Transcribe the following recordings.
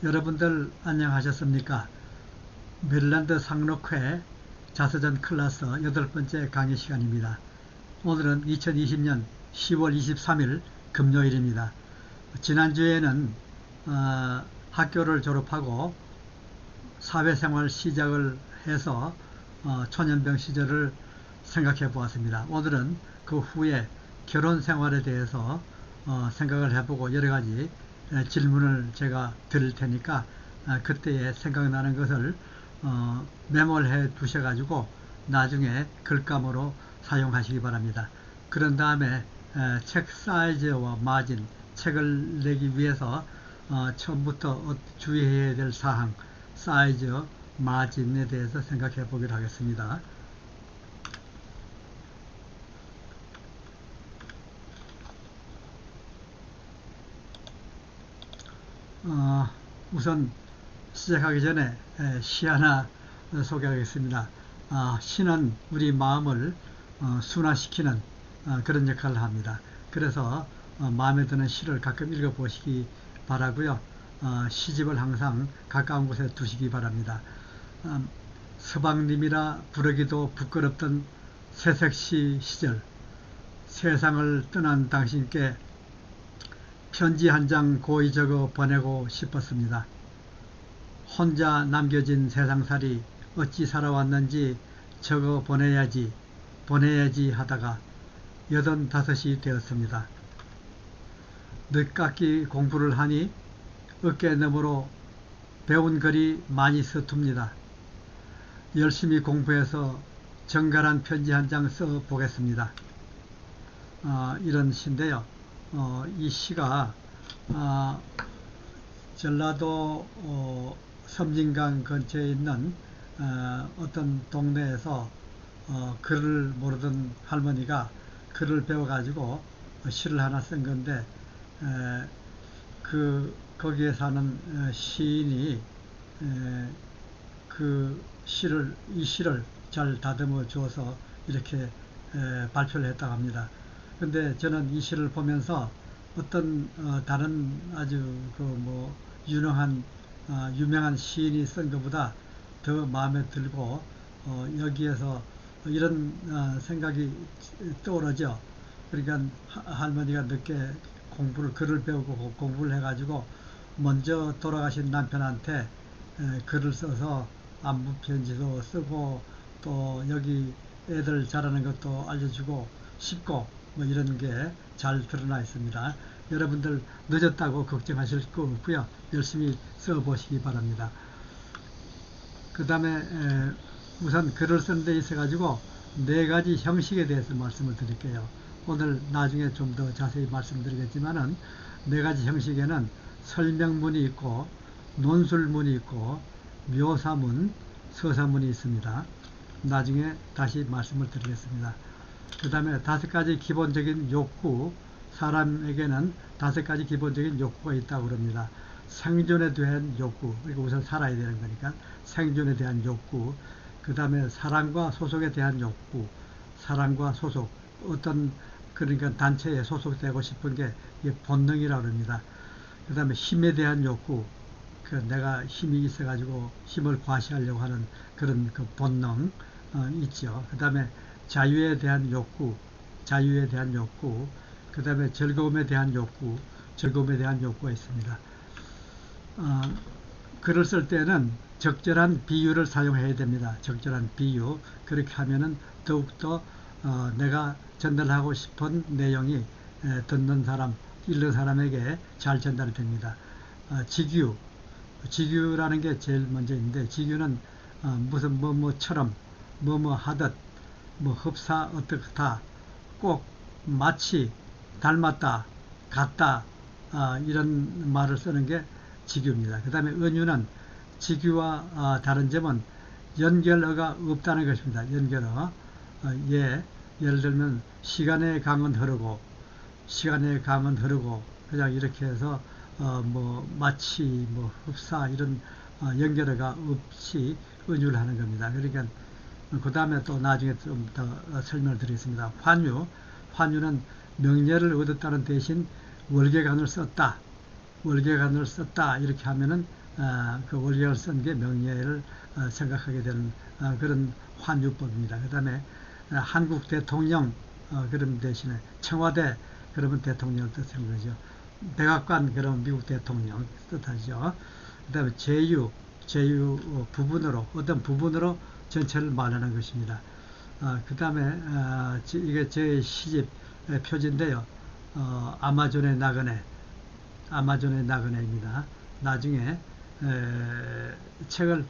여러분들 안녕하셨습니까? 메릴랜드 상록회 자서전 클래스 8번째 강의 시간입니다. 오늘은 2020년 10월 23일 금요일입니다. 지난주에는 학교를 졸업하고 사회생활 시작을 해서 초년병 시절을 생각해 보았습니다. 오늘은 그 후에 결혼 생활에 대해서 생각을 해보고 여러가지 질문을 제가 드릴 테니까 그때에 생각나는 것을 메모를 해 두셔가지고 나중에 글감으로 사용하시기 바랍니다. 그런 다음에 책 사이즈와 마진, 책을 내기 위해서 처음부터 주의해야 될 사항, 사이즈, 마진에 대해서 생각해 보기로 하겠습니다. 우선 시작하기 전에 시 하나 소개하겠습니다. 시는 우리 마음을 순화시키는 그런 역할을 합니다. 그래서 마음에 드는 시를 가끔 읽어보시기 바라고요. 시집을 항상 가까운 곳에 두시기 바랍니다. 서방님이라 부르기도 부끄럽던 새색시 시절, 세상을 떠난 당신께 편지 한 장 고이 적어 보내고 싶었습니다. 혼자 남겨진 세상살이 어찌 살아왔는지 적어 보내야지 하다가 85이 되었습니다. 늦깎이 공부를 하니 어깨 너머로 배운 글이 많이 서툽니다. 열심히 공부해서 정갈한 편지 한 장 써 보겠습니다. 이런 시인데요. 이 시가 전라도 섬진강 근처에 있는 어떤 동네에서 글을 모르던 할머니가 글을 배워가지고 시를 하나 쓴 건데 거기에 사는 시인이 이 시를 잘 다듬어 주어서 이렇게 발표를 했다고 합니다. 근데 저는 이 시를 보면서 어떤 다른 아주 유명한 시인이 쓴 것보다 더 마음에 들고 여기에서 이런 생각이 떠오르죠. 그러니까 할머니가 늦게 글을 배우고 공부를 해가지고 먼저 돌아가신 남편한테 글을 써서 안부 편지도 쓰고 또 여기 애들 자라는 것도 알려주고 싶고 이런 게 잘 드러나 있습니다. 여러분들 늦었다고 걱정하실 거 없고요. 열심히 써보시기 바랍니다. 그 다음에 우선 글을 쓰는 데 있어 가지고 4가지 형식에 대해서 말씀을 드릴게요. 오늘 나중에 좀 더 자세히 말씀드리겠지만은 4가지 형식에는 설명문이 있고 논술문이 있고 묘사문, 서사문이 있습니다. 나중에 다시 말씀을 드리겠습니다. 그 다음에 5가지 기본적인 욕구, 사람에게는 5가지 기본적인 욕구가 있다고 그럽니다. 생존에 대한 욕구, 그러니까 우선 살아야 되는 거니까 생존에 대한 욕구, 그 다음에 사랑과 소속에 대한 욕구, 사랑과 소속, 그러니까 단체에 소속되고 싶은 게 본능이라고 합니다. 그 다음에 힘에 대한 욕구, 내가 힘이 있어가지고 힘을 과시하려고 하는 그런 본능 있죠. 그 다음에 자유에 대한 욕구, 그 다음에 즐거움에 대한 욕구가 있습니다. 글을 쓸 때는 적절한 비유를 사용해야 됩니다. 적절한 비유. 그렇게 하면은 더욱더 내가 전달하고 싶은 내용이 듣는 사람, 읽는 사람에게 잘 전달이 됩니다. 직유라는 게 제일 먼저인데, 직유는 무슨 뭐뭐처럼, 하듯, 흡사 어떻다, 꼭 마치 닮았다, 같다, 이런 말을 쓰는 게 직유입니다. 그 다음에 은유는 직유와 다른 점은 연결어가 없다는 것입니다. 연결어. 예를 들면 시간의 강은 흐르고 그냥 이렇게 해서 마치 흡사 이런 연결어가 없이 은유를 하는 겁니다. 그러니까 그 다음에 또 나중에 좀 더 설명을 드리겠습니다. 환유는 명예를 얻었다는 대신 월계관을 썼다, 월계관을 썼다 이렇게 하면은 그 월계관을 쓴 게 명예를 생각하게 되는 그런 환유법입니다. 그 다음에 한국 대통령 그런 대신에 청와대 그러면 대통령을 뜻하는 거죠. 백악관 그러면 미국 대통령 뜻하죠. 그 다음에 제유 부분으로 어떤 부분으로 전체를 말하는 것입니다. 그 다음에 이게 제 시집 표지인데요. 아마존의 나그네입니다. 나중에 책을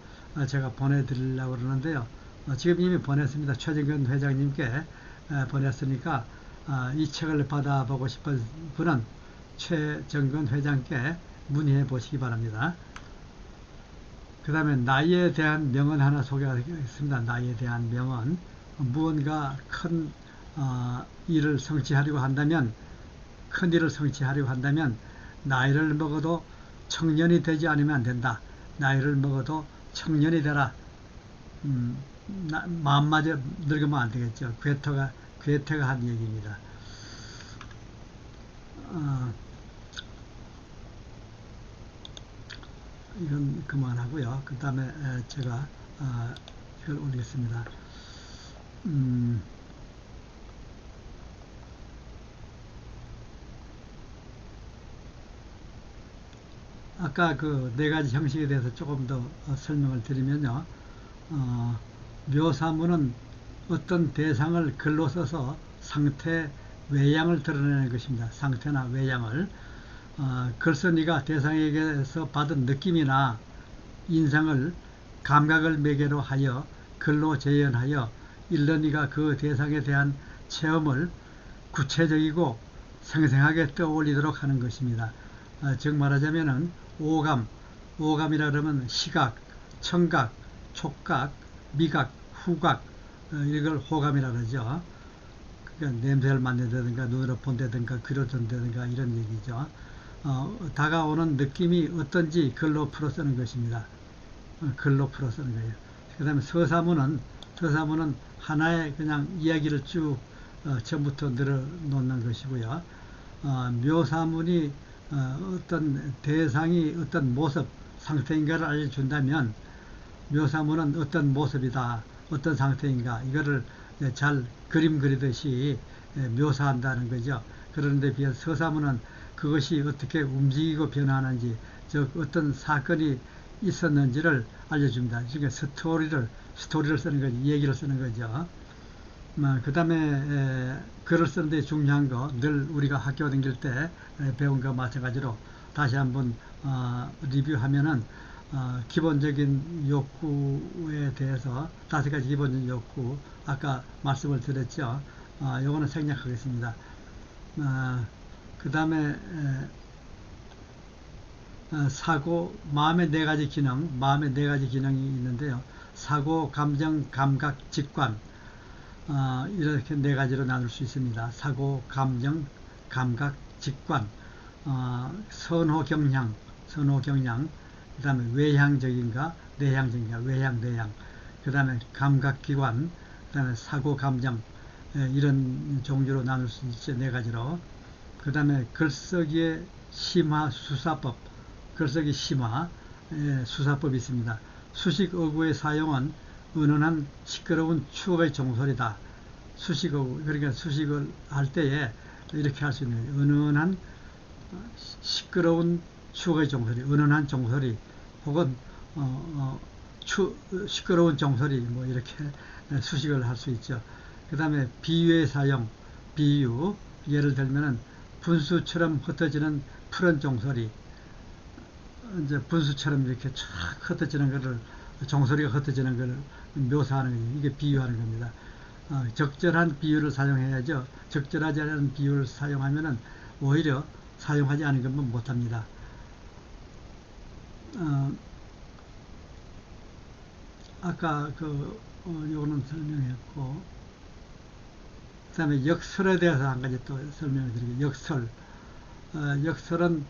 제가 보내드리려고 그러는데요. 지금 이미 보냈습니다. 최정근 회장님께 보냈으니까 이 책을 받아보고 싶은 분은 최정근 회장께 문의해 보시기 바랍니다. 그 다음에 나이에 대한 명언 하나 소개하겠습니다. 나이에 대한 명언. 무언가 큰 일을 성취하려고 한다면 나이를 먹어도 청년이 되지 않으면 안 된다. 나이를 먹어도 청년이 되라. 마음마저 늙으면 안 되겠죠. 괴테가 한 얘기입니다. 이건 그만하고요. 그 다음에 제가 이걸 올리겠습니다. 아까 그 네 가지 형식에 대해서 조금 더 설명을 드리면요. 묘사문은 어떤 대상을 글로 써서 상태, 외양을 드러내는 것입니다. 상태나 외양을. 글쓴이가 대상에게서 받은 느낌이나 인상을 감각을 매개로 하여 글로 재현하여 읽는 이가 그 대상에 대한 체험을 구체적이고 생생하게 떠올리도록 하는 것입니다. 즉 말하자면은 오감이라 그러면 시각, 청각, 촉각, 미각, 후각, 이걸 호감이라 그러죠. 그러니까 냄새를 맡는다든가 눈으로 본다든가 귀로 듣는다든가 이런 얘기죠. 다가오는 느낌이 어떤지 글로 풀어 쓰는 것입니다. 글로 풀어 쓰는 거예요. 그 다음에 서사문은 하나의 그냥 이야기를 쭉 처음부터 늘어놓는 것이고요. 묘사문이 어떤 대상이 어떤 모습, 상태인가를 알려준다면 묘사문은 어떤 모습이다, 어떤 상태인가 이거를 잘 그림 그리듯이 묘사한다는 거죠. 그런데 비해서 서사문은 그것이 어떻게 움직이고 변하는지, 즉 어떤 사건이 있었는지를 알려줍니다. 그러니까 스토리를 쓰는 거죠. 얘기를 쓰는 거죠. 그 다음에 글을 쓰는데 중요한 거, 늘 우리가 학교 다닐 때 배운 거 마찬가지로 다시 한번 리뷰하면은 기본적인 욕구에 대해서 5가지 기본적인 욕구 아까 말씀을 드렸죠. 요거는 생략하겠습니다. 그 다음에 사고, 마음의 4가지 기능이 있는데요. 사고, 감정, 감각, 직관, 이렇게 4가지로 나눌 수 있습니다. 사고, 감정, 감각, 직관, 선호, 경향, 그 다음에 외향적인가, 내향적인가, 외향, 내향, 그 다음에 감각기관, 그 다음에 사고, 감정, 이런 종류로 나눌 수 있죠. 4가지로. 그 다음에 글쓰기의 심화, 수사법, 글쓰기 심화, 수사법이 있습니다. 수식 어구의 사용은 은은한 시끄러운 추억의 종소리다. 수식 어구, 그러니까 수식을 할 때에 이렇게 할 수 있는 거예요. 은은한 시끄러운 추억의 종소리, 은은한 종소리, 혹은 시끄러운 종소리, 뭐 이렇게 수식을 할 수 있죠. 그 다음에 비유의 사용, 비유, 예를 들면은 분수처럼 흩어지는 푸른 종소리, 이제 분수처럼 이렇게 쫙 흩어지는 것을, 종소리가 흩어지는 것을 묘사하는 거예요. 이게 비유하는 겁니다. 적절한 비유를 사용해야죠. 적절하지 않은 비유를 사용하면은 오히려 사용하지 않은 것만 못합니다. 아까 요거는 설명했고, 그 다음에 역설에 대해서 한 가지 또 설명을 드리겠습니다. 역설은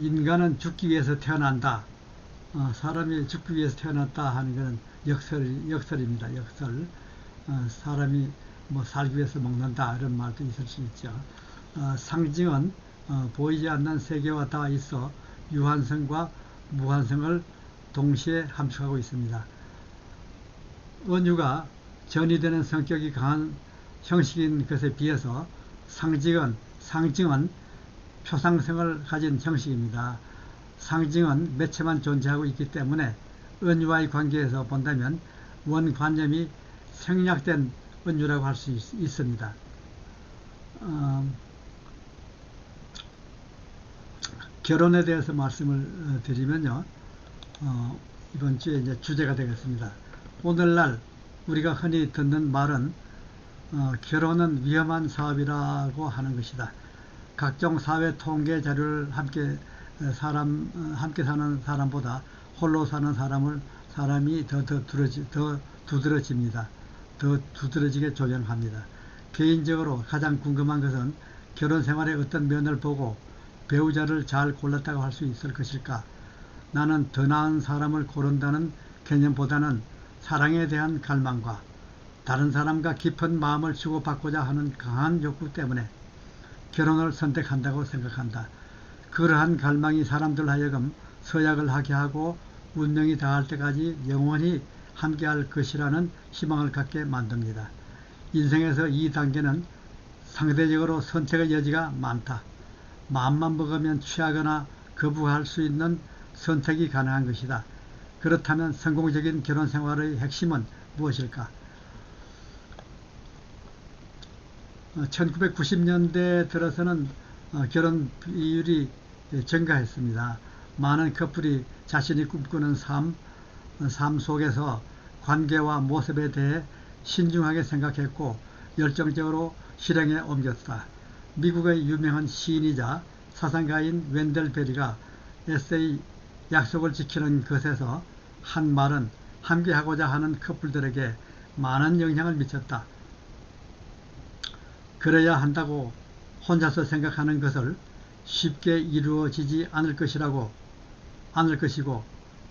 인간은 죽기 위해서 태어난다. 사람이 죽기 위해서 태어났다 하는 것은 역설입니다. 역설. 사람이 뭐 살기 위해서 먹는다 이런 말도 있을 수 있죠. 상징은 보이지 않는 세계와 다 있어 유한성과 무한성을 동시에 함축하고 있습니다. 은유가 전이되는 성격이 강한 형식인 것에 비해서 상징은 표상성을 가진 형식입니다. 상징은 매체만 존재하고 있기 때문에 은유와의 관계에서 본다면 원관념이 생략된 은유라고 할 수 있습니다. 결혼에 대해서 말씀을 드리면요, 이번 주에 이제 주제가 되겠습니다. 오늘날 우리가 흔히 듣는 말은 결혼은 위험한 사업이라고 하는 것이다. 각종 사회 통계 자료를 함께 사는 사람보다 홀로 사는 사람이 더 두드러집니다. 더 두드러지게 조명합니다. 개인적으로 가장 궁금한 것은 결혼 생활의 어떤 면을 보고 배우자를 잘 골랐다고 할 수 있을 것일까? 나는 더 나은 사람을 고른다는 개념보다는 사랑에 대한 갈망과 다른 사람과 깊은 마음을 주고받고자 하는 강한 욕구 때문에 결혼을 선택한다고 생각한다. 그러한 갈망이 사람들 하여금 서약을 하게 하고 운명이 닿을 때까지 영원히 함께할 것이라는 희망을 갖게 만듭니다. 인생에서 이 단계는 상대적으로 선택의 여지가 많다. 마음만 먹으면 취하거나 거부할 수 있는 선택이 가능한 것이다. 그렇다면 성공적인 결혼 생활의 핵심은 무엇일까? 1990년대 들어서는 결혼 비율이 증가했습니다. 많은 커플이 자신이 꿈꾸는 삶 속에서 관계와 모습에 대해 신중하게 생각했고 열정적으로 실행에 옮겼다. 미국의 유명한 시인이자 사상가인 웬델 베리가 에세이 약속을 지키는 것에서 한 말은 함께하고자 하는 커플들에게 많은 영향을 미쳤다. 그래야 한다고 혼자서 생각하는 것을 쉽게 이루어지지 않을 것이고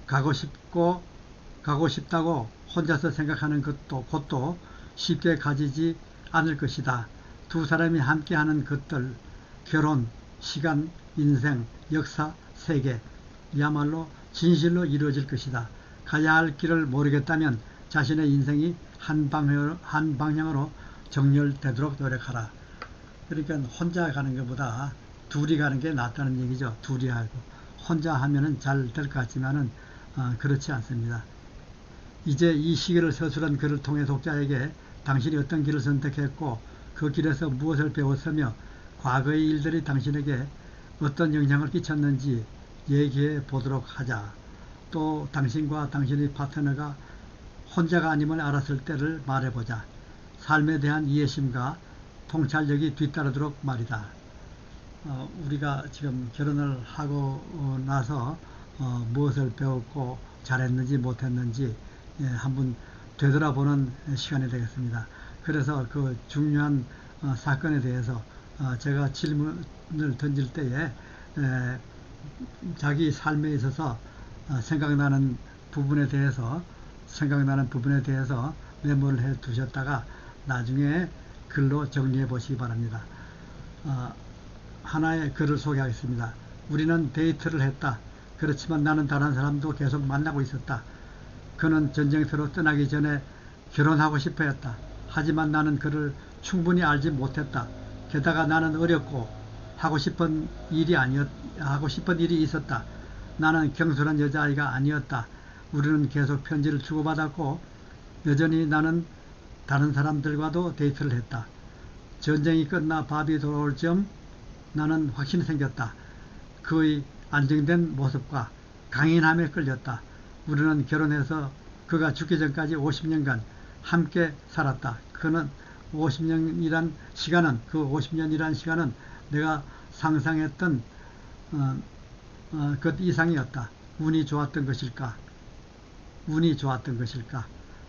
가고 싶다고 혼자서 생각하는 것도 곧도 쉽게 가지지 않을 것이다. 두 사람이 함께하는 것들, 결혼, 시간, 인생, 역사, 세계야말로 진실로 이루어질 것이다. 가야 할 길을 모르겠다면 자신의 인생이 한 방향으로 정렬되도록 노력하라. 그러니까 혼자 가는 것보다 둘이 가는 게 낫다는 얘기죠. 둘이 하고 혼자 하면은 잘 될 것 같지만은 그렇지 않습니다. 이제 이 시기를 서술한 글을 통해 독자에게 당신이 어떤 길을 선택했고 그 길에서 무엇을 배웠으며 과거의 일들이 당신에게 어떤 영향을 끼쳤는지 얘기해 보도록 하자. 또 당신과 당신의 파트너가 혼자가 아님을 알았을 때를 말해보자. 삶에 대한 이해심과 통찰력이 뒤따르도록 말이다. 우리가 지금 결혼을 하고 나서 무엇을 배웠고 잘했는지 못했는지 한번 되돌아보는 시간이 되겠습니다. 그래서 그 중요한 사건에 대해서 제가 질문을 던질 때에 자기 삶에 있어서 생각나는 부분에 대해서 메모를 해 두셨다가 나중에 글로 정리해 보시기 바랍니다. 하나의 글을 소개하겠습니다. 우리는 데이트를 했다. 그렇지만 나는 다른 사람도 계속 만나고 있었다. 그는 전쟁터로 떠나기 전에 결혼하고 싶어 했다. 하지만 나는 그를 충분히 알지 못했다. 게다가 나는 어렸고 하고 싶은 일이 있었다. 나는 경솔한 여자아이가 아니었다. 우리는 계속 편지를 주고받았고 여전히 나는 다른 사람들과도 데이트를 했다. 전쟁이 끝나 밥이 돌아올 즈음 나는 확신이 생겼다. 그의 안정된 모습과 강인함에 끌렸다. 우리는 결혼해서 그가 죽기 전까지 50년간 함께 살았다. 그는 50년이란 시간은 내가 상상했던 것 이상이었다. 운이 좋았던 것일까?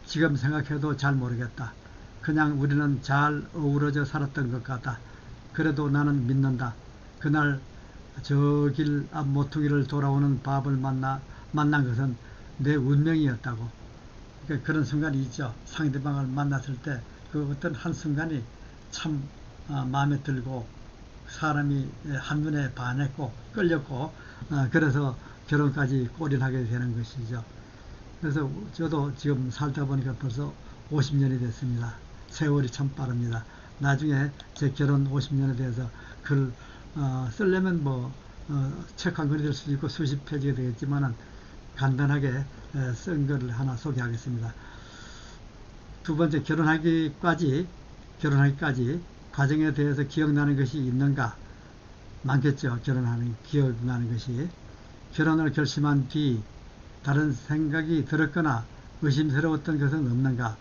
지금 생각해도 잘 모르겠다. 그냥 우리는 잘 어우러져 살았던 것 같다. 그래도 나는 믿는다. 그날 저 길 앞 모퉁이를 돌아오는 밥을 만난 것은 내 운명이었다고. 그러니까 그런 순간이 있죠. 상대방을 만났을 때 그 어떤 한순간이 참 마음에 들고 사람이 한눈에 반했고 끌렸고 그래서 결혼까지 골인하게 되는 것이죠. 그래서 저도 지금 살다 보니까 벌써 50년이 됐습니다. 세월이 참 빠릅니다. 나중에 제 결혼 50년에 대해서 글 쓰려면 책 한 권이 될 수도 있고 수십 페이지가 되겠지만은 간단하게 쓴 글을 하나 소개하겠습니다. 두 번째, 결혼하기까지 과정에 대해서 기억나는 것이 있는가? 많겠죠. 기억나는 것이. 결혼을 결심한 뒤 다른 생각이 들었거나 의심스러웠던 것은 없는가?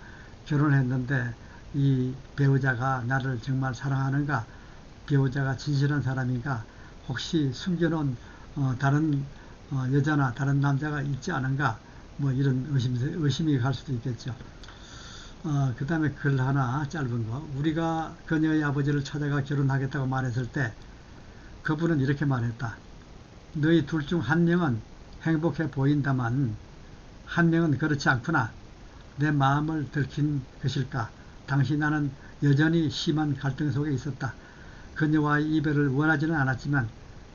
결혼했는데 이 배우자가 나를 정말 사랑하는가? 배우자가 진실한 사람인가? 혹시 숨겨놓은 다른 여자나 다른 남자가 있지 않은가? 이런 의심이 갈 수도 있겠죠. 그 다음에 글 하나 짧은 거. 우리가 그녀의 아버지를 찾아가 결혼하겠다고 말했을 때 그분은 이렇게 말했다. 너희 둘 중 한 명은 행복해 보인다만 한 명은 그렇지 않구나. 내 마음을 들킨 것일까? 당시 나는 여전히 심한 갈등 속에 있었다. 그녀와의 이별을 원하지는 않았지만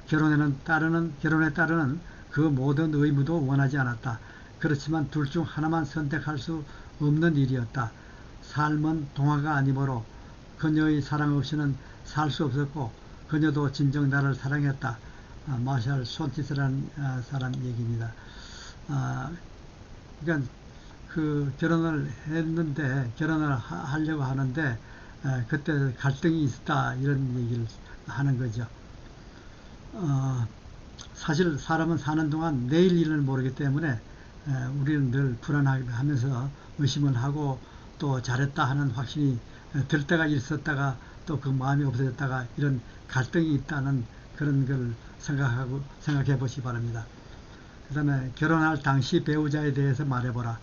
결혼에 따르는 그 모든 의무도 원하지 않았다. 그렇지만 둘 중 하나만 선택할 수 없는 일이었다. 삶은 동화가 아니므로 그녀의 사랑 없이는 살 수 없었고 그녀도 진정 나를 사랑했다. 마샬 손티스라는 사람 얘기입니다. 그러니까 결혼을 하려고 하는데 그때 갈등이 있었다 이런 얘기를 하는 거죠. 사실 사람은 사는 동안 내일 일을 모르기 때문에 우리는 늘 불안하면서 의심을 하고 또 잘했다 하는 확신이 들 때가 있었다가 또 그 마음이 없어졌다가 이런 갈등이 있다는 그런 걸 생각해 보시기 바랍니다. 그 다음에 결혼할 당시 배우자에 대해서 말해보라.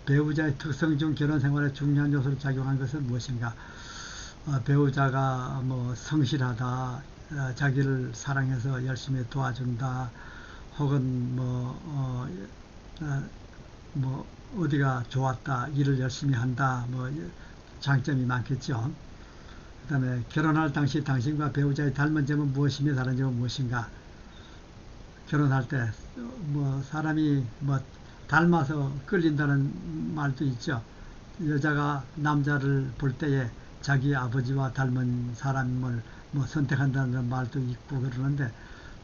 배우자의 특성 중 결혼 생활에 중요한 요소를 작용한 것은 무엇인가? 배우자가 성실하다, 자기를 사랑해서 열심히 도와준다, 혹은 어디가 좋았다, 일을 열심히 한다, 장점이 많겠죠. 그 다음에 결혼할 당시 당신과 배우자의 닮은 점은 무엇이며 다른 점은 무엇인가? 결혼할 때 사람이 닮아서 끌린다는 말도 있죠. 여자가 남자를 볼 때에 자기 아버지와 닮은 사람을 선택한다는 말도 있고 그러는데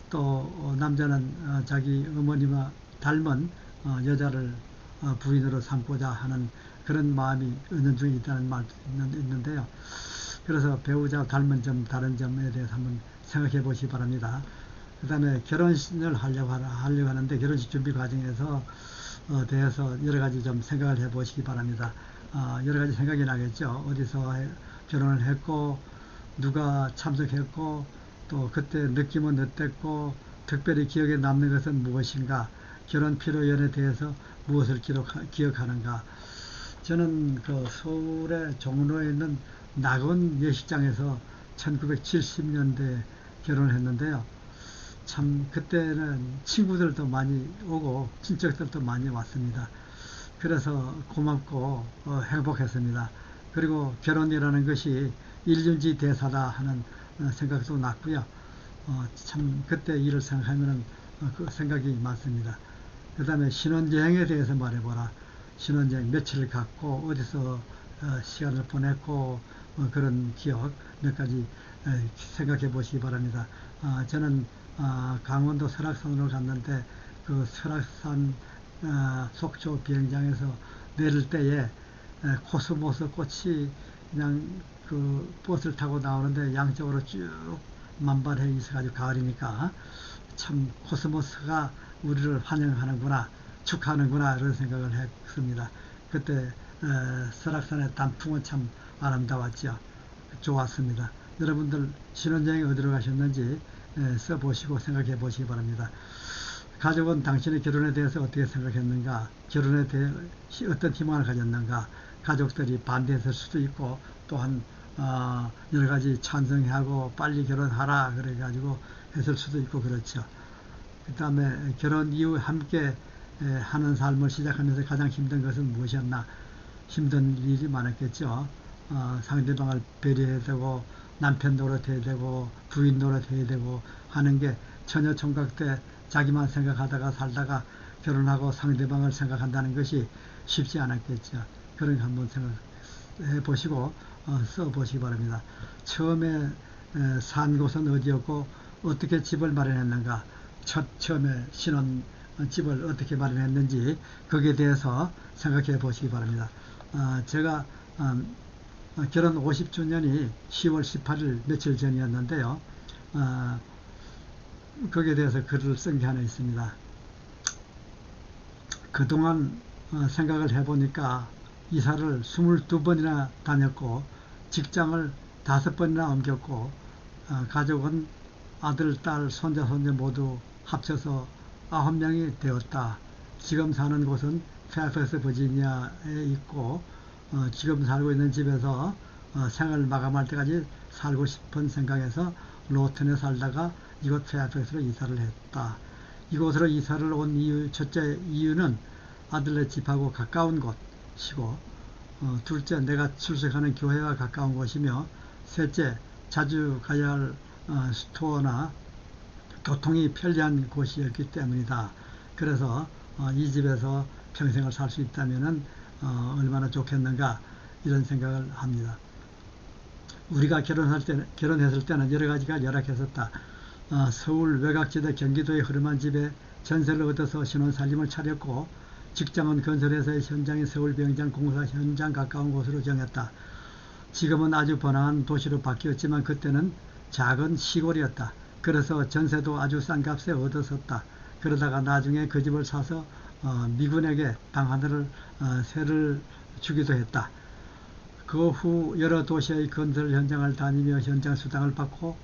또 남자는 자기 어머니와 닮은 여자를 부인으로 삼고자 하는 그런 마음이 은연중에 있다는 말도 있는데요. 그래서 배우자 닮은 점, 다른 점에 대해서 한번 생각해 보시기 바랍니다. 그 다음에 결혼을 하려고 하는데 결혼식 준비 과정에서 대해서 여러 가지 좀 생각을 해 보시기 바랍니다. 여러 가지 생각이 나겠죠. 어디서 결혼을 했고, 누가 참석했고, 또 그때 느낌은 어땠고, 특별히 기억에 남는 것은 무엇인가, 결혼 필요연에 대해서 무엇을 기억하는가. 저는 서울의 종로에 있는 낙원 예식장에서 1970년대 결혼했는데요. 참 그때는 친구들도 많이 오고 친척들도 많이 왔습니다. 그래서 고맙고 행복했습니다. 그리고 결혼이라는 것이 일륜지 대사다 하는 생각도 났고요. 참 그때 일을 생각하면 그 생각이 많습니다. 그 다음에 신혼여행에 대해서 말해보라. 신혼여행 며칠을 갔고 어디서 시간을 보냈고 그런 기억 몇 가지 생각해 보시기 바랍니다. 저는 강원도 설악산으로 갔는데 그 설악산 속초 비행장에서 내릴 때에 코스모스 꽃이 그냥 그 버스를 타고 나오는데 양쪽으로 쭉 만발해 있어가지고 가을이니까 참 코스모스가 우리를 환영하는구나, 축하하는구나 이런 생각을 했습니다. 그때 설악산의 단풍은 참 아름다웠죠. 좋았습니다. 여러분들 신혼여행 어디로 가셨는지 써보시고 생각해 보시기 바랍니다. 가족은 당신의 결혼에 대해서 어떻게 생각했는가, 결혼에 대해 어떤 희망을 가졌는가, 가족들이 반대했을 수도 있고 또한 여러 가지 찬성하고 빨리 결혼하라 그래가지고 했을 수도 있고 그렇죠. 그 다음에 결혼 이후 함께 하는 삶을 시작하면서 가장 힘든 것은 무엇이었나? 힘든 일이 많았겠죠. 상대방을 배려해야 되고 남편 노릇해야 되고 부인 노릇해야 되고 하는 게 처녀 총각 때 자기만 생각하다가 살다가 결혼하고 상대방을 생각한다는 것이 쉽지 않았겠죠. 그런 거 한번 생각해 보시고 써 보시기 바랍니다. 처음에 산 곳은 어디였고 어떻게 집을 마련했는가, 처음에 신혼 집을 어떻게 마련했는지 거기에 대해서 생각해 보시기 바랍니다. 제가 결혼 50주년이 10월 18일 며칠 전이었는데요. 거기에 대해서 글을 쓴 게 하나 있습니다. 그동안 생각을 해보니까 이사를 22번이나 다녔고 직장을 5번이나 옮겼고 가족은 아들, 딸, 손자, 손녀 모두 합쳐서 9명이 되었다. 지금 사는 곳은 페어팩스 버지니아에 있고 지금 살고 있는 집에서 생을 마감할 때까지 살고 싶은 생각에서 로튼에 살다가 이곳 페어팩스로 이사를 했다. 이곳으로 이사를 온 이유, 첫째 이유는 아들네 집하고 가까운 곳이고 둘째 내가 출석하는 교회와 가까운 곳이며 셋째 자주 가야 할 스토어나 교통이 편리한 곳이었기 때문이다. 그래서 이 집에서 평생을 살 수 있다면 얼마나 좋겠는가 이런 생각을 합니다. 우리가 결혼했을 때는 여러 가지가 열악했었다. 서울 외곽지대 경기도의 흐름한 집에 전세를 얻어서 신혼살림을 차렸고 직장은 건설회사의 현장인 서울병장 공사 현장 가까운 곳으로 정했다. 지금은 아주 번화한 도시로 바뀌었지만 그때는 작은 시골이었다. 그래서 전세도 아주 싼 값에 얻었었다. 그러다가 나중에 그 집을 사서 미군에게 방 하나를 세를 주기도 했다. 그 후 여러 도시의 건설 현장을 다니며 현장 수당을 받고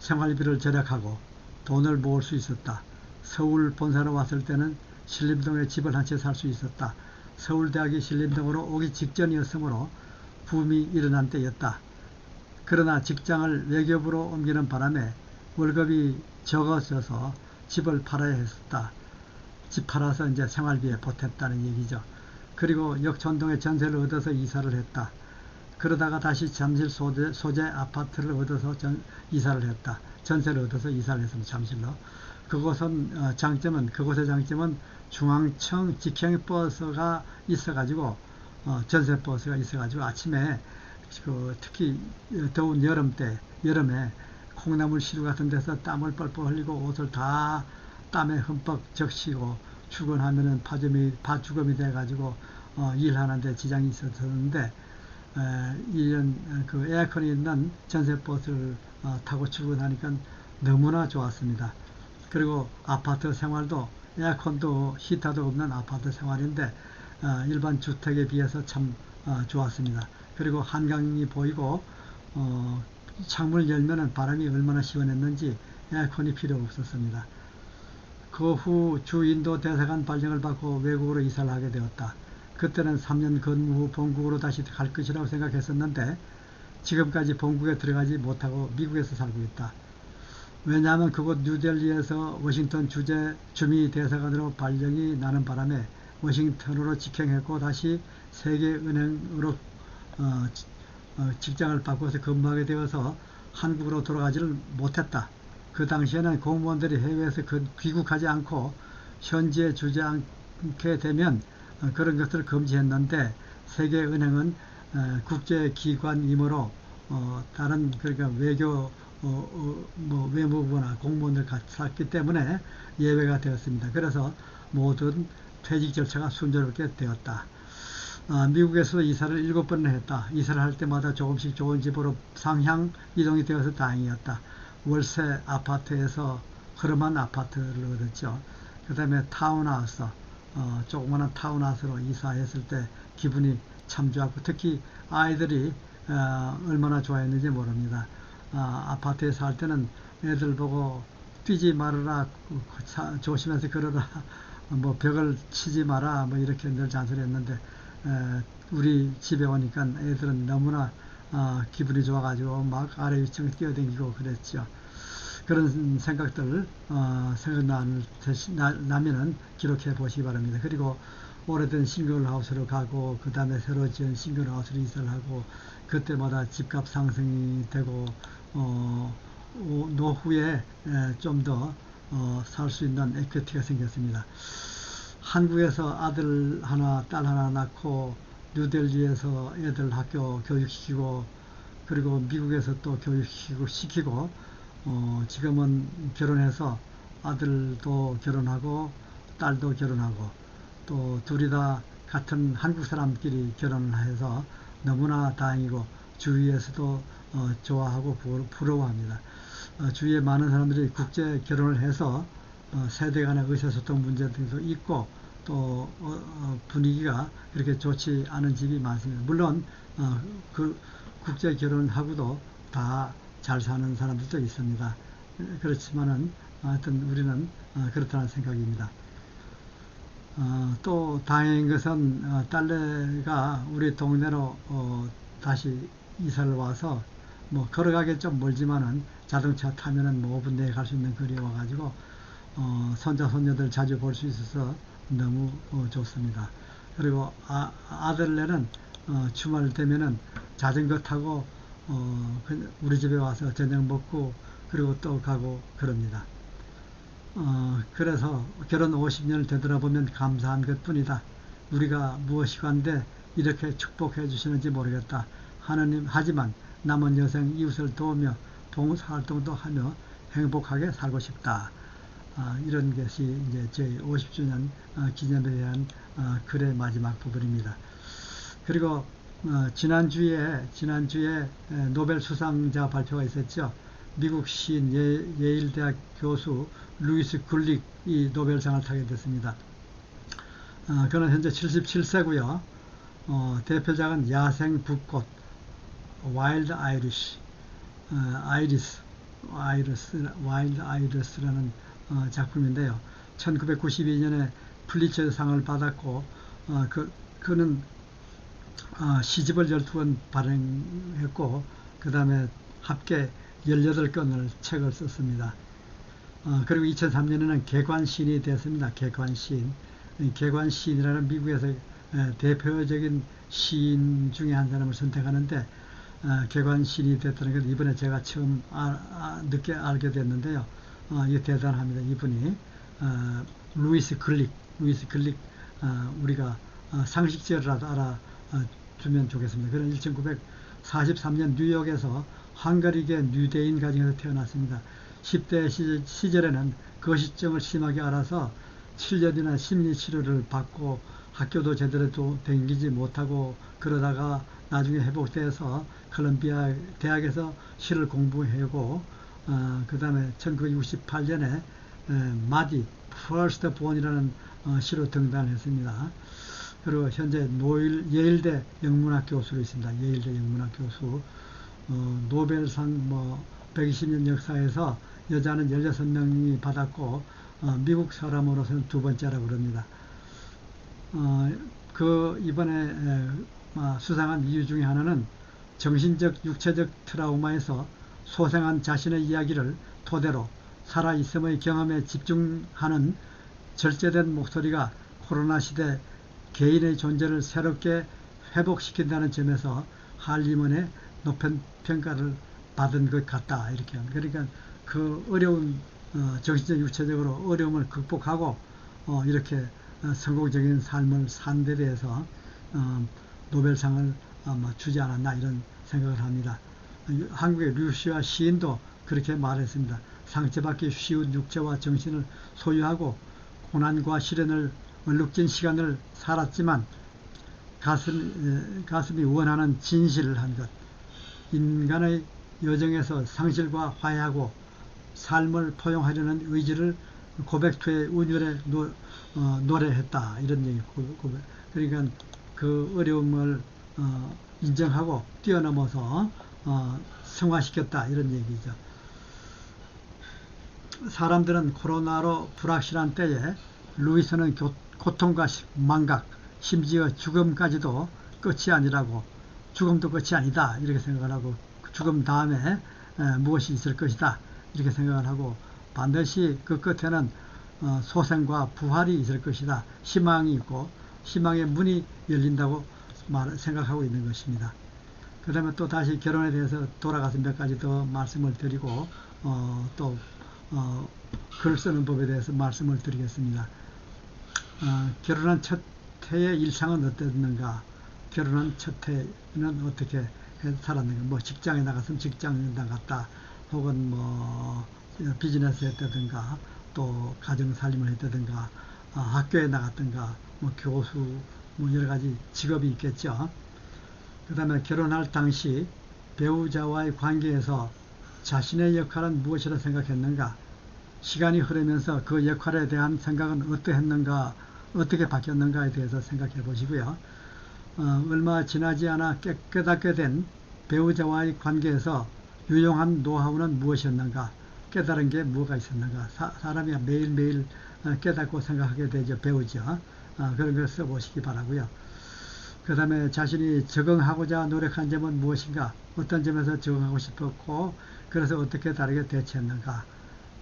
생활비를 절약하고 돈을 모을 수 있었다. 서울 본사로 왔을 때는 신림동에 집을 한 채 살 수 있었다. 서울대학이 신림동으로 오기 직전이었으므로 붐이 일어난 때였다. 그러나 직장을 외교부로 옮기는 바람에 월급이 적어져서 집을 팔아야 했었다. 집 팔아서 이제 생활비에 보탰다는 얘기죠. 그리고 역촌동에 전세를 얻어서 이사를 했다. 그러다가 다시 잠실 소재 아파트를 얻어서 이사를 했다. 전세를 얻어서 이사를 했습니다. 잠실로. 그곳의 장점은 중앙청 직행 버스가 있어가지고 전세 버스가 있어가지고 아침에 특히 더운 여름에 콩나물 시루 같은 데서 땀을 뻘뻘 흘리고 옷을 다 땀에 흠뻑 적시고 출근하면은 파주검이 돼가지고 일하는데 지장이 있었는데 이런 그 에어컨이 있는 전세 버스를 타고 출근하니까 너무나 좋았습니다. 그리고 아파트 생활도 에어컨도 히터도 없는 아파트 생활인데 일반 주택에 비해서 참 좋았습니다. 그리고 한강이 보이고 창문을 열면은 바람이 얼마나 시원했는지 에어컨이 필요 없었습니다. 그 후 주인도 대사관 발령을 받고 외국으로 이사를 하게 되었다. 그때는 3년 근무 후 본국으로 다시 갈 것이라고 생각했었는데 지금까지 본국에 들어가지 못하고 미국에서 살고 있다. 왜냐하면 그곳 뉴델리에서 워싱턴 주미 대사관으로 발령이 나는 바람에 워싱턴으로 직행했고 다시 세계은행으로 직장을 바꿔서 근무하게 되어서 한국으로 돌아가지를 못했다. 그 당시에는 공무원들이 해외에서 귀국하지 않고 현지에 주지 않게 되면 그런 것을 금지했는데 세계은행은 국제기관이므로 다른 그러니까 외무부나 공무원들 같았기 때문에 예외가 되었습니다. 그래서 모든 퇴직 절차가 순조롭게 되었다. 미국에서 이사를 7번을 했다. 이사를 할 때마다 조금씩 좋은 집으로 상향 이동이 되어서 다행이었다. 월세 아파트에서 흐름한 아파트를 얻었죠. 그 다음에 타운하우스, 조그마한 타운하우스로 이사했을 때 기분이 참 좋았고 특히 아이들이 얼마나 좋아했는지 모릅니다. 아파트에 살 때는 애들 보고 뛰지 말아라, 조심해서 걸어라, 뭐 벽을 치지 마라, 뭐 이렇게 늘 잔소리했는데 우리 집에 오니까 애들은 너무나 기분이 좋아가지고 막 아래 위층을 뛰어다니고 그랬죠. 그런 생각들 생각나면은 기록해 보시기 바랍니다. 그리고 오래된 싱글하우스로 가고 그 다음에 새로 지은 싱글하우스로 이사를 하고 그때마다 집값 상승이 되고 노후에 좀 더 살 수 있는 에퀴티가 생겼습니다. 한국에서 아들 하나, 딸 하나 낳고 뉴델리에서 애들 학교 교육시키고 그리고 미국에서 또 교육시키고 지금은 결혼해서 아들도 결혼하고 딸도 결혼하고 또 둘이 다 같은 한국 사람끼리 결혼을 해서 너무나 다행이고 주위에서도 좋아하고 부러워합니다. 주위에 많은 사람들이 국제 결혼을 해서 세대 간의 의사소통 문제 등도 있고 또 분위기가 그렇게 좋지 않은 집이 많습니다. 물론 그 국제 결혼하고도 다 잘 사는 사람들도 있습니다. 그렇지만은 하여튼 우리는 그렇다는 생각입니다. 또 다행인 것은 딸내가 우리 동네로 다시 이사를 와서 뭐 걸어가기 좀 멀지만은 자동차 타면은 뭐 5분 내에 갈 수 있는 거리에 와가지고 손자 손녀들 자주 볼 수 있어서 너무 좋습니다. 그리고 아들네는 주말 되면은 자전거 타고 우리 집에 와서 저녁 먹고 그리고 또 가고 그럽니다. 그래서 결혼 50년을 되돌아보면 감사한 것 뿐이다. 우리가 무엇이 간데 이렇게 축복해 주시는지 모르겠다. 하느님, 하지만 남은 여생 이웃을 도우며 봉사활동도 하며 행복하게 살고 싶다. 이런 것이 이제 제 50주년 기념에 대한 글의 마지막 부분입니다. 그리고 지난주에 노벨 수상자 발표가 있었죠. 미국 시인 예일대학 교수 루이스 굴릭이 노벨상을 타게 됐습니다. 그는 현재 77세고요. 대표작은 야생 붓꽃 와일드 아이리스라는 작품인데요. 1992년에 플리처상을 받았고 그는 시집을 12권 발행했고 그 다음에 합계 18권을 책을 썼습니다. 그리고 2003년에는 개관시인이 되었습니다. 개관시인이라는 미국에서 대표적인 시인 중에 한 사람을 선택하는데 개관시인이 됐다는 걸 이번에 제가 처음 늦게 알게 됐는데요. 이게 대단합니다. 이분이 루이스 글릭 우리가 상식적으로라도 알아주면 좋겠습니다. 그는 1943년 뉴욕에서 헝가리계 유대인 가정에서 태어났습니다. 10대 시절에는 거시증을 심하게 앓아서 7년이나 심리치료를 받고 학교도 제대로 다니지 못하고 그러다가 나중에 회복돼서 컬럼비아 대학에서 시를 공부하고 그 다음에 1968년에 마디 First Born이라는 시로 등단을 했습니다. 그리고 현재 예일대 영문학 교수로 있습니다. 예일대 영문학 교수. 노벨상 120년 역사에서 여자는 16명이 받았고 미국 사람으로서는 두 번째라고 그럽니다. 이번에 수상한 이유 중에 하나는 정신적 육체적 트라우마에서 소생한 자신의 이야기를 토대로 살아있음의 경험에 집중하는 절제된 목소리가 코로나 시대 개인의 존재를 새롭게 회복시킨다는 점에서 한림원의 높은 평가를 받은 것 같다. 이렇게 합니다. 그러니까 그 어려운 정신적 육체적으로 어려움을 극복하고 이렇게 성공적인 삶을 산 데 대해서 노벨상을 주지 않았나 이런 생각을 합니다. 한국의 류시아 시인도 그렇게 말했습니다. 상처받기 쉬운 육체와 정신을 소유하고 고난과 시련을 얼룩진 시간을 살았지만 가슴이 원하는 진실을 한 것, 인간의 여정에서 상실과 화해하고 삶을 포용하려는 의지를 고백투의 운율에 노래했다. 이런 얘기. 그러니까 그 어려움을 인정하고 뛰어넘어서 승화시켰다. 이런 얘기죠. 사람들은 코로나로 불확실한 때에 루이스는 고통과 망각, 심지어 죽음까지도 끝이 아니라고, 죽음도 끝이 아니다 이렇게 생각을 하고 죽음 다음에 무엇이 있을 것이다 이렇게 생각을 하고 반드시 그 끝에는 소생과 부활이 있을 것이다. 희망이 있고 희망의 문이 열린다고 생각하고 있는 것입니다. 그 다음에 또 다시 결혼에 대해서 돌아가서 몇 가지 더 말씀을 드리고 또 글 쓰는 법에 대해서 말씀을 드리겠습니다. 결혼한 첫 해의 일상은 어땠는가? 결혼한 첫 해는 어떻게 살았는가? 뭐 직장에 나갔으면 직장에 나갔다, 혹은 뭐 비즈니스 했다든가, 또 가정 살림을 했다든가, 학교에 나갔든가, 뭐 교수, 뭐 여러 가지 직업이 있겠죠. 그 다음에 결혼할 당시 배우자와의 관계에서 자신의 역할은 무엇이라 생각했는가? 시간이 흐르면서 그 역할에 대한 생각은 어떠했는가, 어떻게 바뀌었는가에 대해서 생각해 보시고요. 얼마 지나지 않아 깨닫게 된 배우자와의 관계에서 유용한 노하우는 무엇이었는가, 깨달은 게 뭐가 있었는가. 사람이 매일매일 깨닫고 생각하게 되죠. 배우죠. 그런 걸 써보시기 바라고요. 그 다음에 자신이 적응하고자 노력한 점은 무엇인가, 어떤 점에서 적응하고 싶었고 그래서 어떻게 다르게 대처했는가.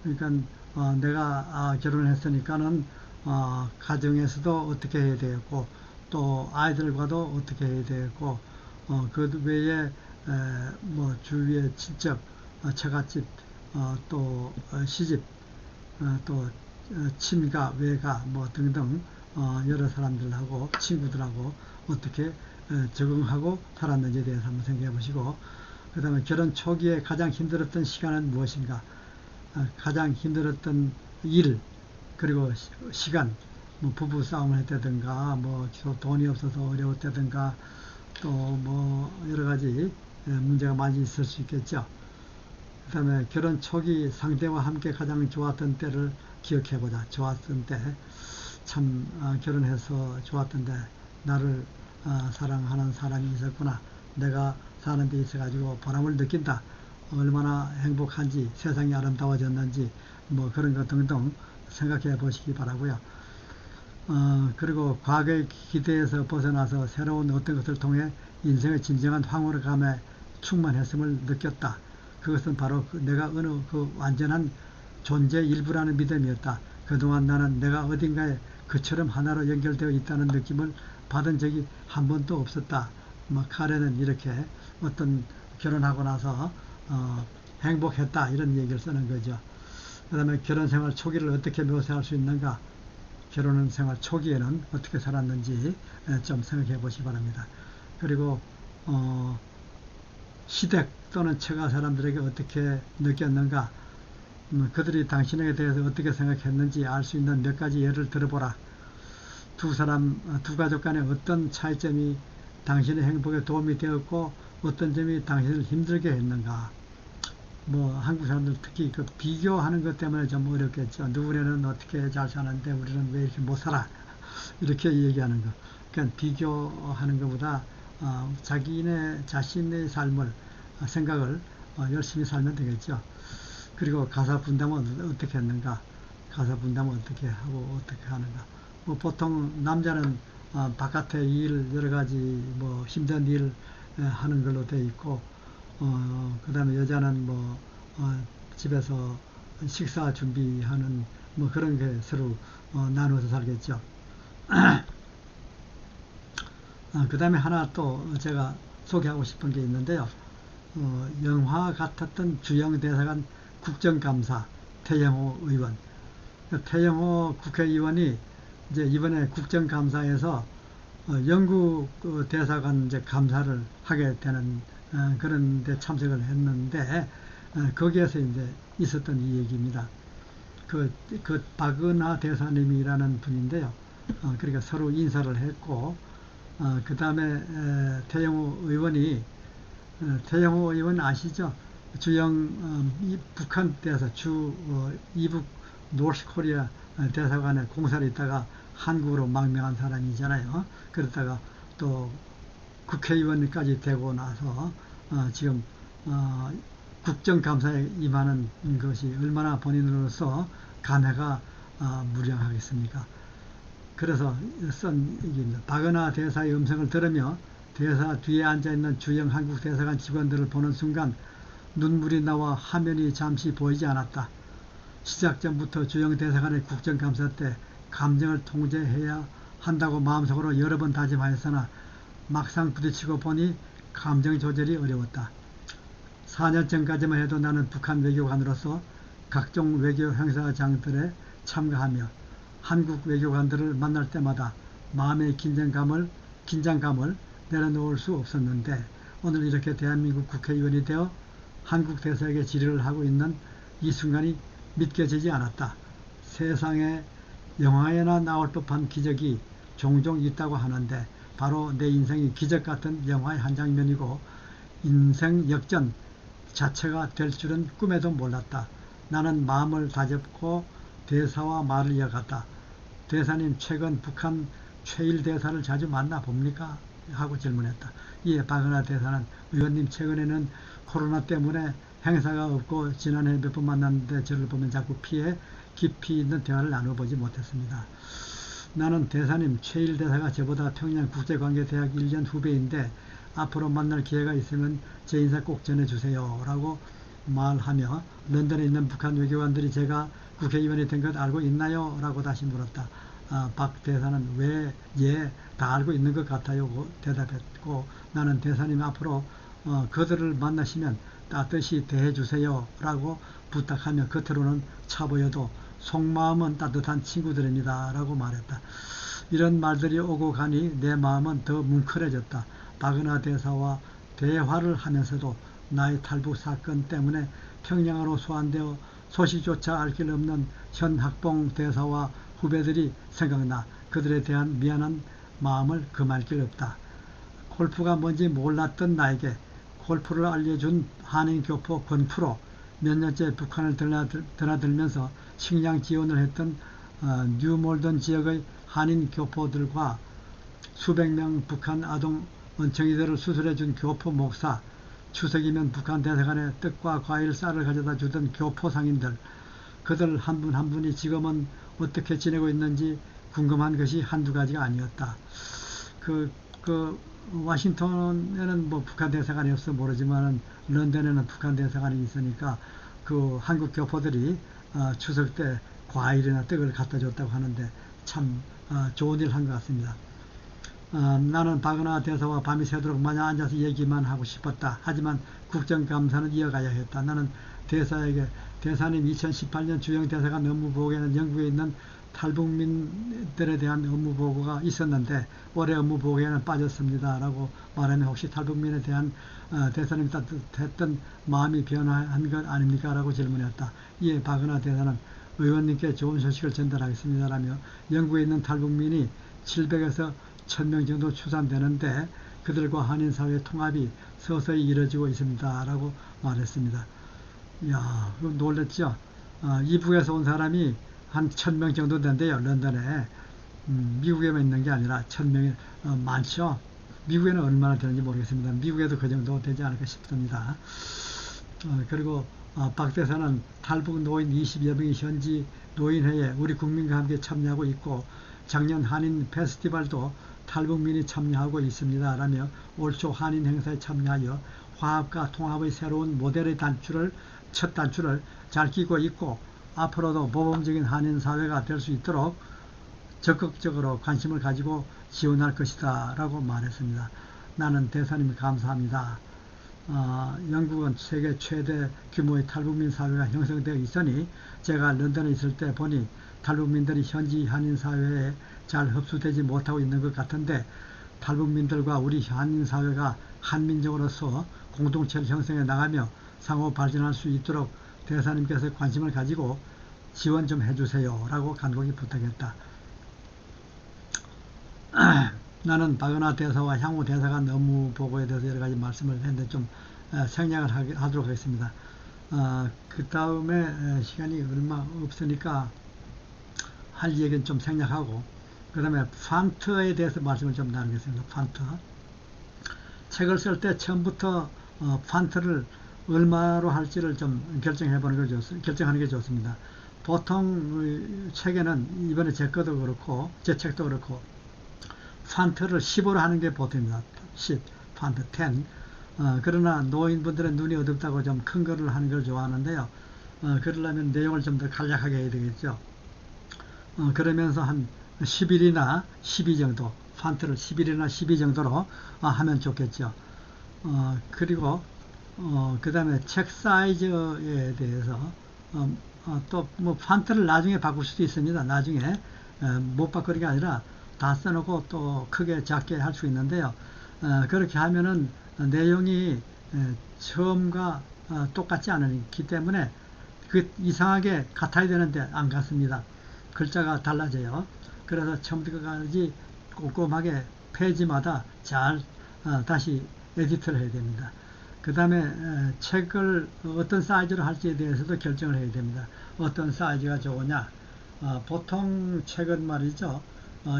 그러니까 내가 결혼을 했으니까는 가정에서도 어떻게 해야 되겠고, 또 아이들과도 어떻게 해야 되겠고, 그 외에 뭐 주위의 친척, 처갓집, 또 시집, 또 친가, 외가 뭐 등등 여러 사람들하고 친구들하고 어떻게 적응하고 살았는지에 대해서 한번 생각해 보시고, 그 다음에 결혼 초기에 가장 힘들었던 시간은 무엇인가, 가장 힘들었던 일, 그리고 시간, 뭐 부부 싸움을 했다든가, 뭐 돈이 없어서 어려웠다든가, 또 뭐 여러 가지 문제가 많이 있을 수 있겠죠. 그 다음에 결혼 초기 상대와 함께 가장 좋았던 때를 기억해보자. 좋았던 때, 참 결혼해서 좋았던데 나를 사랑하는 사람이 있었구나, 내가 사는 데 있어가지고 보람을 느낀다, 얼마나 행복한지, 세상이 아름다워졌는지, 뭐 그런 것 등등 생각해 보시기 바라고요. 그리고 과거의 기대에서 벗어나서 새로운 어떤 것을 통해 인생의 진정한 황홀감에 충만했음을 느꼈다. 그것은 바로 내가 어느 그 완전한 존재의 일부라는 믿음이었다. 그동안 나는 내가 어딘가에 그처럼 하나로 연결되어 있다는 느낌을 받은 적이 한 번도 없었다. 카레는 이렇게 어떤 결혼하고 나서 행복했다, 이런 얘기를 쓰는 거죠. 그 다음에 결혼 생활 초기를 어떻게 묘사할 수 있는가, 결혼 생활 초기에는 어떻게 살았는지 좀 생각해 보시기 바랍니다. 그리고 시댁 또는 처가 사람들에게 어떻게 느꼈는가, 그들이 당신에게 대해서 어떻게 생각했는지 알 수 있는 몇 가지 예를 들어보라. 두 가족 간에 어떤 차이점이 당신의 행복에 도움이 되었고 어떤 점이 당신을 힘들게 했는가. 뭐 한국 사람들 특히 그 비교하는 것 때문에 좀 어렵겠죠. 누구네는 어떻게 잘 사는데 우리는 왜 이렇게 못 살아, 이렇게 얘기하는 거. 그러니까 비교하는 것보다 자신의 삶을, 생각을 열심히 살면 되겠죠. 그리고 가사 분담은 어떻게 했는가, 가사 분담은 어떻게 하고 어떻게 하는가. 뭐 보통 남자는 바깥에 일, 여러 가지 뭐 힘든 일 하는 걸로 돼 있고, 그 다음에 여자는 뭐 집에서 식사 준비하는 뭐 그런 게 서로 나누어서 살겠죠. 그 다음에 하나 또 제가 소개하고 싶은 게 있는데요. 영화 같았던 주영 대사관 국정감사 태영호 의원. 태영호 국회의원이 이제 이번에 국정감사에서 영국 대사관 이제 감사를 하게 되는 그런 데 참석을 했는데, 거기에서 이제 있었던 이 얘기입니다. 그 박은하 대사님이라는 분인데요. 그러니까 서로 인사를 했고, 그 다음에 태영호 의원이, 태영호 의원 아시죠? 주영 북한 대사, 이북 노스 코리아 대사관에 공사를 있다가 한국으로 망명한 사람이잖아요. 그러다가 또 국회의원까지 되고 나서 지금 국정감사에 임하는 것이 얼마나 본인으로서 감회가 무량하겠습니까? 그래서 쓴 얘기입니다. 박은하 대사의 음성을 들으며 대사 뒤에 앉아있는 주영 한국 대사관 직원들을 보는 순간 눈물이 나와 화면이 잠시 보이지 않았다. 시작 전부터 주영 대사관의 국정감사 때 감정을 통제해야 한다고 마음속으로 여러 번 다짐하였으나 막상 부딪히고 보니 감정 조절이 어려웠다. 4년 전까지만 해도 나는 북한 외교관으로서 각종 외교 행사장들에 참가하며 한국 외교관들을 만날 때마다 마음의 긴장감을 내려놓을 수 없었는데 오늘 이렇게 대한민국 국회의원이 되어 한국 대사에게 질의를 하고 있는 이 순간이 믿겨지지 않았다. 세상에 영화에나 나올 법한 기적이 종종 있다고 하는데 바로 내 인생이 기적 같은 영화의 한 장면이고 인생 역전 자체가 될 줄은 꿈에도 몰랐다. 나는 마음을 다잡고 대사와 말을 이어갔다. 대사님, 최근 북한 최일 대사를 자주 만나 봅니까? 하고 질문했다. 이에 박은하 대사는 의원님, 최근에는 코로나 때문에 행사가 없고 지난해 몇 번 만났는데 저를 보면 자꾸 피해 깊이 있는 대화를 나눠보지 못했습니다. 나는 대사님, 최일 대사가 저보다 평양국제관계대학 1년 후배인데 앞으로 만날 기회가 있으면 제 인사 꼭 전해주세요 라고 말하며 런던에 있는 북한 외교관들이 제가 국회의원이 된 것 알고 있나요? 라고 다시 물었다. 박 대사는 왜 다 알고 있는 것 같아요? 대답했고 나는 대사님 앞으로 그들을 만나시면 따뜻이 대해주세요 라고 부탁하며 겉으로는 차보여도 속마음은 따뜻한 친구들입니다 라고 말했다. 이런 말들이 오고 가니 내 마음은 더 뭉클해졌다. 박은하 대사와 대화를 하면서도 나의 탈북 사건 때문에 평양으로 소환되어 소식조차 알 길 없는 현 학봉 대사와 후배들이 생각나 그들에 대한 미안한 마음을 금할 길 없다. 골프가 뭔지 몰랐던 나에게 골프를 알려준 한인교포 권프로, 몇 년째 북한을 드나들면서 식량 지원을 했던 뉴몰던 지역의 한인교포들과 수백 명 북한 아동 원청이들을 수술해준 교포 목사, 추석이면 북한 대사관에 떡과 과일, 쌀을 가져다 주던 교포 상인들, 그들 한 분 한 분이 지금은 어떻게 지내고 있는지 궁금한 것이 한두 가지가 아니었다. 워싱턴에는 뭐 북한 대사관이 없어 모르지만 런던에는 북한 대사관이 있으니까 그 한국 교포들이 추석 때 과일이나 떡을 갖다 줬다고 하는데 참 좋은 일 한 것 같습니다. 나는 박은하 대사와 밤이 새도록 마냥 앉아서 얘기만 하고 싶었다. 하지만 국정감사는 이어가야 했다. 나는 대사에게 대사님, 2018년 주영 대사관 업무보고에는 영국에 있는 탈북민들에 대한 업무보고가 있었는데 올해 업무보고에는 빠졌습니다 라고 말하면 혹시 탈북민에 대한 대사님이 따뜻했던 마음이 변화한 것 아닙니까? 라고 질문했다. 이에 박은하 대사는 의원님께 좋은 소식을 전달하겠습니다 라며 영국에 있는 탈북민이 700에서 1000명 정도 추산되는데 그들과 한인사회 통합이 서서히 이루어지고 있습니다 라고 말했습니다. 이야, 놀랬죠? 이북에서 온 사람이 한 1000명 정도 된대요, 런던에. 미국에만 있는 게 아니라 1000명이 많죠? 미국에는 얼마나 되는지 모르겠습니다. 미국에도 그 정도 되지 않을까 싶습니다. 그리고 박 대사는 탈북 노인 20여 명이 현지 노인회에 우리 국민과 함께 참여하고 있고 작년 한인 페스티벌도 탈북민이 참여하고 있습니다 라며 올 초 한인 행사에 참여하여 화합과 통합의 새로운 모델의 첫 단추를 잘 끼고 있고 앞으로도 모범적인 한인 사회가 될 수 있도록 적극적으로 관심을 가지고 지원할 것이다 라고 말했습니다. 나는 대사님 감사합니다. 영국은 세계 최대 규모의 탈북민 사회가 형성되어 있으니 제가 런던에 있을 때 보니 탈북민들이 현지 한인 사회에 잘 흡수되지 못하고 있는 것 같은데 탈북민들과 우리 한인 사회가 한민족으로서 공동체를 형성해 나가며 상호 발전할 수 있도록 대사님께서 관심을 가지고 지원 좀 해주세요 라고 간곡히 부탁했다. 나는 박은하 대사와 향후 대사관 업무 보고에 대해서 여러 가지 말씀을 했는데 좀 생략을 하도록 하겠습니다. 그 다음에 시간이 얼마 없으니까 할 얘기는 좀 생략하고 그 다음에 펀트에 대해서 말씀을 좀 나누겠습니다. 펀트. 책을 쓸 때 처음부터 펀트를 얼마로 할지를 좀 결정하는 게 좋습니다. 보통 책에는 이번에 제 것도 그렇고 제 책도 그렇고 펀트를 15로 하는 게 보통입니다. 10, 펀트 10. 그러나 노인분들은 눈이 어둡다고 좀 큰 거를 하는 걸 좋아하는데요. 그러려면 내용을 좀 더 간략하게 해야 되겠죠. 그러면서 한 11이나 12 정도, 펀트를 11이나 12 정도로 하면 좋겠죠. 그리고 그 다음에 책 사이즈에 대해서 또 뭐 판트를 나중에 바꿀 수도 있습니다. 나중에 못 바꾸는 게 아니라 다 써놓고 또 크게 작게 할 수 있는데요. 그렇게 하면은 내용이 처음과 똑같지 않기 때문에 그 이상하게 같아야 되는데 안 같습니다. 글자가 달라져요. 그래서 처음부터 끝까지 꼼꼼하게 페이지마다 잘 다시 에디트를 해야 됩니다. 그 다음에 책을 어떤 사이즈로 할지에 대해서도 결정을 해야 됩니다. 어떤 사이즈가 좋으냐. 보통 책은 말이죠.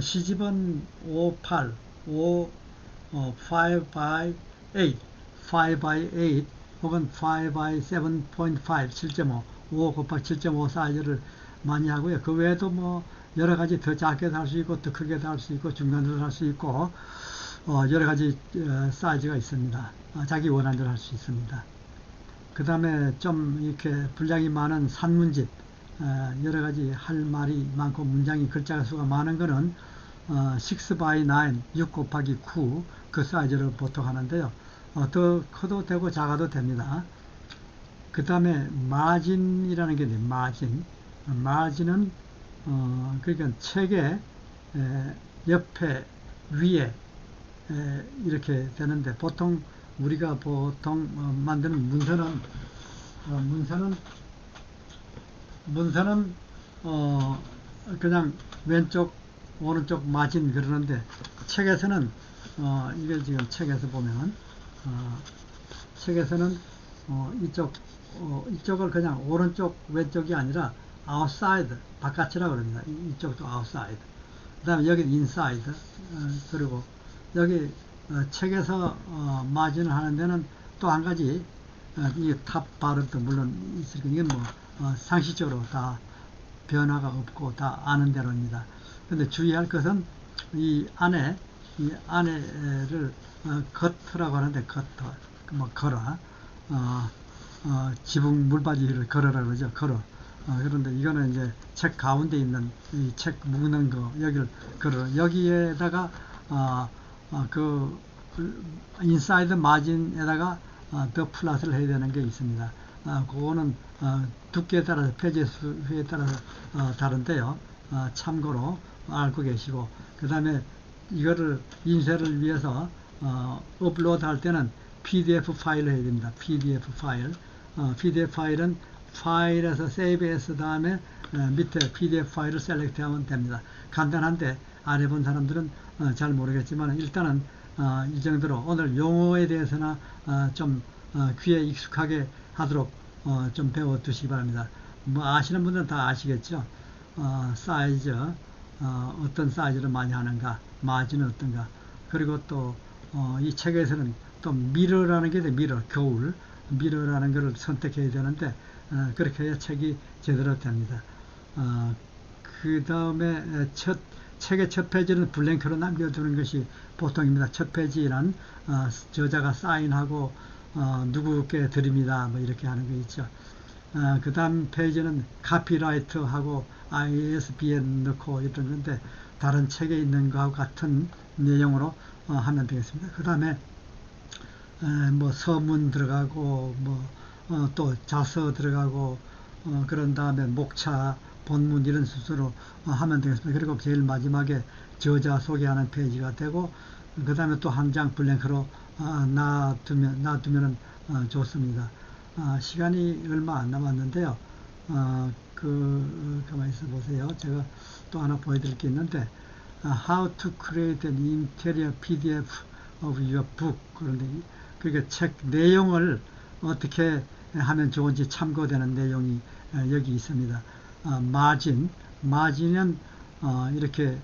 시집은 58, 5 by 8, 5 by 8 혹은 5 by 7.5, 7.5, 5 곱하기 7.5 사이즈를 많이 하고요. 그 외에도 뭐 여러 가지 더 작게도 할 수 있고 더 크게도 할 수 있고 중간으로 할 수 있고 여러 가지 사이즈가 있습니다. 자기 원하는 대로 할 수 있습니다. 그 다음에 좀 이렇게 분량이 많은 산문집, 여러 가지 할 말이 많고 문장이 글자 수가 많은 거는 6 by 9, 6 곱하기 9 그 사이즈를 보통 하는데요. 더 커도 되고 작아도 됩니다. 그 다음에 마진이라는 게 있네요. 마진은 그러니까 책의 옆에 위에 이렇게 되는데 보통 우리가 보통 만드는 문서는 그냥 왼쪽 오른쪽 마진 그러는데 책에서는 이게 지금 책에서 보면 책에서는 이쪽을 그냥 오른쪽 왼쪽이 아니라 outside 바깥이라고 그럽니다. 이쪽도 outside. 그 다음에 여기 inside. 그리고 여기 책에서 마진을 하는 데는 또 한 가지 이 탑 발음도 물론 있을 거예요. 이건 뭐 상식적으로 다 변화가 없고 다 아는 대로입니다. 근데 주의할 것은 이 안에를 겉라고 하는데 겉터 뭐 걸어 지붕 물바지를 걸어라 그러죠. 걸어. 그런데 이거는 이제 책 가운데 있는 이 책 묶는 거 여기를 걸어. 여기에다가 그 인사이드 마진에다가 더 플러스를 해야 되는 게 있습니다. 그거는 두께에 따라서 페이지 수에 따라서 다른데요. 참고로 알고 계시고 그 다음에 이거를 인쇄를 위해서 업로드 할 때는 PDF 파일을 해야 됩니다. PDF 파일. PDF 파일은 파일에서 세이브 해서 다음에 밑에 PDF 파일을 셀렉트 하면 됩니다. 간단한데 안 해본 사람들은 잘 모르겠지만 일단은 이 정도로 오늘 용어에 대해서나 좀 귀에 익숙하게 하도록 좀 배워 두시기 바랍니다. 뭐 아시는 분들은 다 아시겠죠. 사이즈 어떤 사이즈를 많이 하는가, 마진은 어떤가. 그리고 또 이 책에서는 또 미러라는 게 미러, 거울, 미러라는 것을 선택해야 되는데 그렇게 해야 책이 제대로 됩니다. 그 다음에 책의 첫 페이지는 블랭크로 남겨두는 것이 보통입니다. 첫 페이지는 저자가 사인하고 누구께 드립니다. 뭐 이렇게 하는 거 있죠. 그 다음 페이지는 카피라이트하고 ISBN 넣고 이런 건데 다른 책에 있는 것과 같은 내용으로 하면 되겠습니다. 그 다음에 뭐 서문 들어가고 뭐 또 자서 들어가고 그런 다음에 목차 본문 이런 순서로 하면 되겠습니다. 그리고 제일 마지막에 저자 소개하는 페이지가 되고 그 다음에 또 한 장 블랭크로 놔두면 좋습니다. 시간이 얼마 안 남았는데요. 가만히 있어 보세요. 제가 또 하나 보여드릴 게 있는데 How to create an interior PDF of your book. 그런데 그러니까 책 내용을 어떻게 하면 좋은지 참고되는 내용이 여기 있습니다. 마진은 이렇게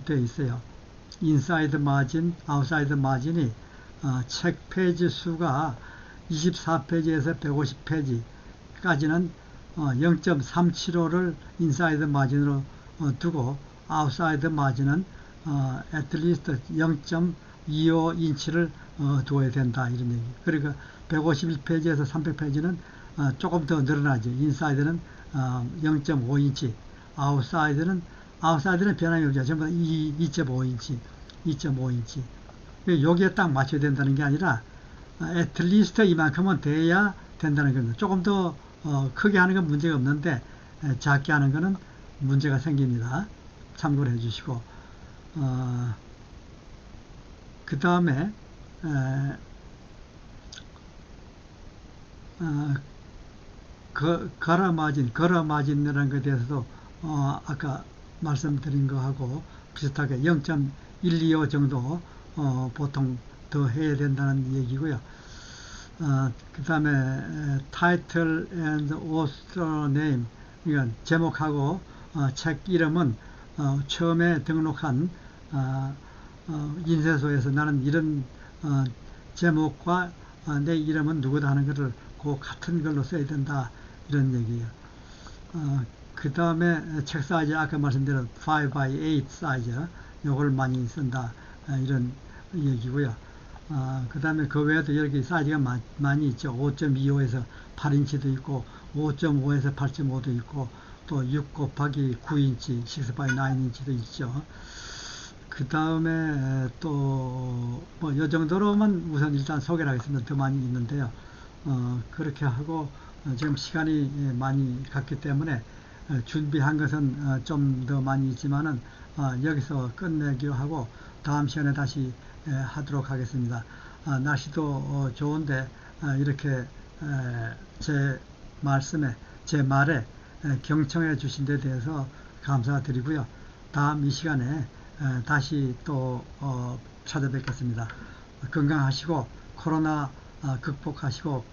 되어 있어요. 인사이드 마진, 아웃사이드 마진이 책 페이지 수가 24페이지에서 150페이지까지는 0.375를 인사이드 마진으로 두고 아웃사이드 마진은 at least 0.25인치를 두어야 된다 이런 얘기. 그러니까 151페이지에서 300페이지는 조금 더 늘어나죠. 인사이드는 0.5인치, 아웃사이드는 변함이 없죠. 전부 다 2.5인치. 여기에 딱 맞춰야 된다는 게 아니라 at least 이만큼은 돼야 된다는 겁니다. 조금 더 크게 하는 건 문제가 없는데 작게 하는 것은 문제가 생깁니다. 참고를 해주시고, 그 다음에 걸어마진이라는 것에 대해서도 아까 말씀드린 거하고 비슷하게 0.125 정도 보통 더 해야 된다는 얘기고요. 그 다음에 title and author name, 그러니까 제목하고 책 이름은 처음에 등록한 인쇄소에서 나는 이런 제목과 내 이름은 누구다 하는 것을 그 같은 걸로 써야 된다, 이런 얘기예요. 그 다음에 책 사이즈, 아까 말씀드린 5x8 사이즈, 요걸 많이 쓴다, 이런 얘기고요. 그 다음에 그 외에도 여기 사이즈가 많이 있죠. 5.25에서 8인치도 있고 5.5에서 8.5도 있고 또 6 곱하기 9인치 6 by 9인치도 있죠. 그 다음에 또 뭐 이 정도로만 우선 일단 소개를 하겠습니다. 더 많이 있는데요. 그렇게 하고 지금 시간이 많이 갔기 때문에 준비한 것은 좀 더 많이 있지만은 여기서 끝내기로 하고 다음 시간에 다시 하도록 하겠습니다. 날씨도 좋은데 이렇게 제 말씀에, 제 말에 경청해 주신 데 대해서 감사드리고요. 다음 이 시간에 다시 또 찾아뵙겠습니다. 건강하시고 코로나 극복하시고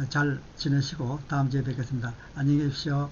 잘 지내시고 다음 주에 뵙겠습니다. 안녕히 계십시오.